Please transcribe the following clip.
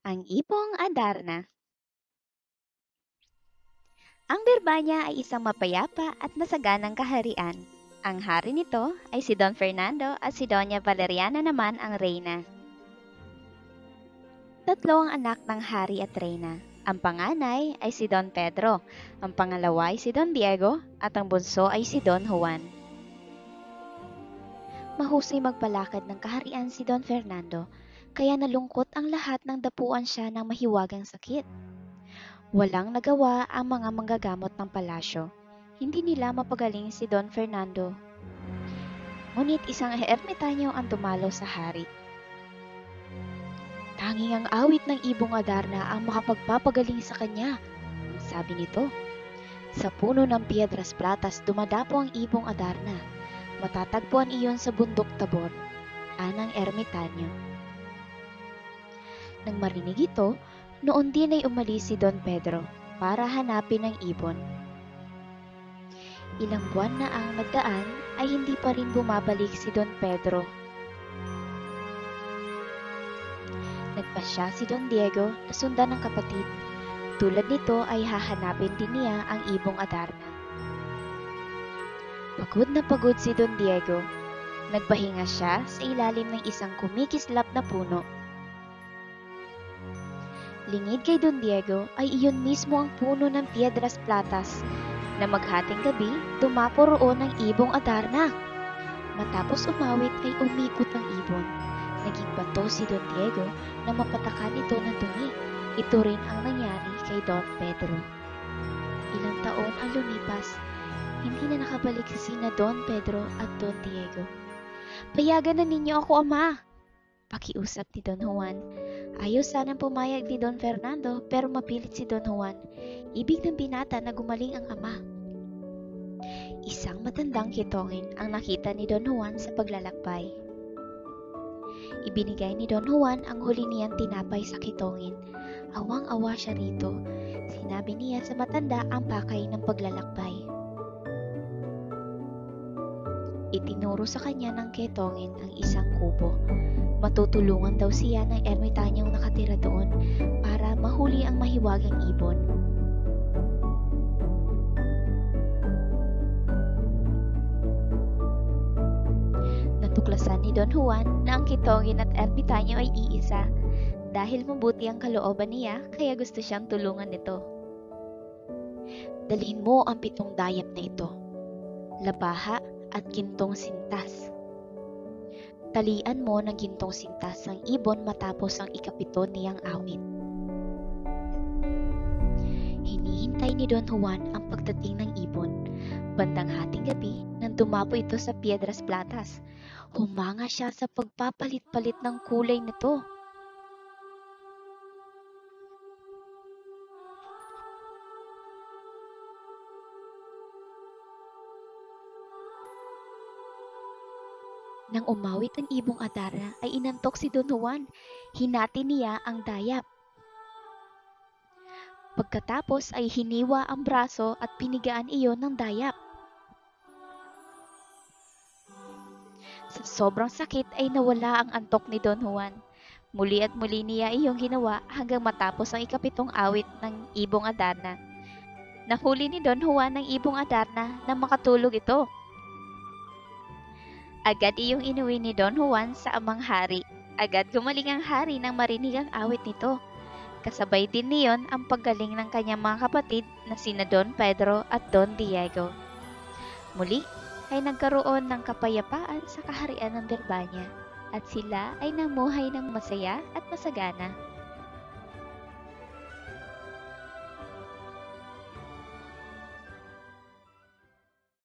Ang Ibong Adarna. Ang Birbanya ay isang mapayapa at masaganang kaharian. Ang hari nito ay si Don Fernando at si Doña Valeriana naman ang reyna. Tatlo ang anak ng hari at reyna. Ang panganay ay si Don Pedro, ang pangalawa ay si Don Diego, at ang bunso ay si Don Juan. Mahusay magpalakad ng kaharian si Don Fernando, kaya nalungkot ang lahat nang dapuan siya ng mahiwagang sakit. Walang nagawa ang mga manggagamot ng palasyo. Hindi nila mapagaling si Don Fernando. Ngunit isang ermitanyo ang dumalo sa hari. Tanging ang awit ng Ibong Adarna ang makapagpapagaling sa kanya, ang sabi nito. Sa puno ng Piedras Platas dumadapo ang Ibong Adarna. Matatagpuan iyon sa bundok Tabor, anang ermitanyo. Nang marinig ito, noon din ay umalis si Don Pedro para hanapin ang ibon. Ilang buwan na ang nagdaan ay hindi pa rin bumabalik si Don Pedro. Nagpasya si Don Diego na sundan ng kapatid. Tulad nito ay hahanapin din niya ang Ibong Adarna. Pagod na pagod si Don Diego. Nagpahinga siya sa ilalim ng isang kumikislap na puno. Lingid kay Don Diego ay iyon mismo ang puno ng Piedras Platas na maghating gabi dumapo roon ang Ibong Adarna. Matapos umawit ay umikot ang ibon. Naging bato si Don Diego na mapatakan ito ng dumi. Ito rin ang nangyari kay Don Pedro. Ilang taon ang lumipas, hindi na nakabalik si sina Don Pedro at Don Diego. Payagan na ninyo ako, ama! Pakiusap ni Don Juan. Ayaw sanang pumayag ni Don Fernando pero mapilit si Don Juan. Ibig ng binata na gumaling ang ama. Isang matandang kitongin ang nakita ni Don Juan sa paglalakbay. Ibinigay ni Don Juan ang huli niyang tinapay sa kitongin. Awang-awa siya rito. Sinabi niya sa matanda ang pakay ng paglalakbay. Itinuro sa kanya ng kitongin ang isang kubo. Matutulungan daw siya ng ermitanyong nakatira doon para mahuli ang mahiwagang ibon. Natuklasan ni Don Juan na ang kitongin at ermitanyo ay iisa. Dahil mabuti ang kalooban niya, kaya gusto siyang tulungan nito. Dalhin mo ang 7 dayap na ito, labaha at gintong sintas. Talian mo ng gintong sintas ang ibon matapos ang ika-7 niyang awit. Hinihintay ni Don Juan ang pagdating ng ibon. Bandang hating gabi, nang dumapo ito sa Piedras Platas, humanga siya sa pagpapalit-palit ng kulay nito. Nang umawit ang Ibong Adarna ay inantok si Don Juan. Hinati niya ang dayap. Pagkatapos ay hiniwa ang braso at pinigaan iyon ng dayap. Sa sobrang sakit ay nawala ang antok ni Don Juan. Muli at muli niya iyong ginawa hanggang matapos ang ika-7 awit ng Ibong Adarna. Nahuli ni Don Juan ang Ibong Adarna na makatulog ito. Agad iyong inuwi ni Don Juan sa amang hari. Agad gumaling ang hari nang marinig ang awit nito. Kasabay din niyon ang paggaling ng kanyang mga kapatid na sina Don Pedro at Don Diego. Muli ay nagkaroon ng kapayapaan sa kaharian ng Birbanya at sila ay namuhay ng masaya at masagana.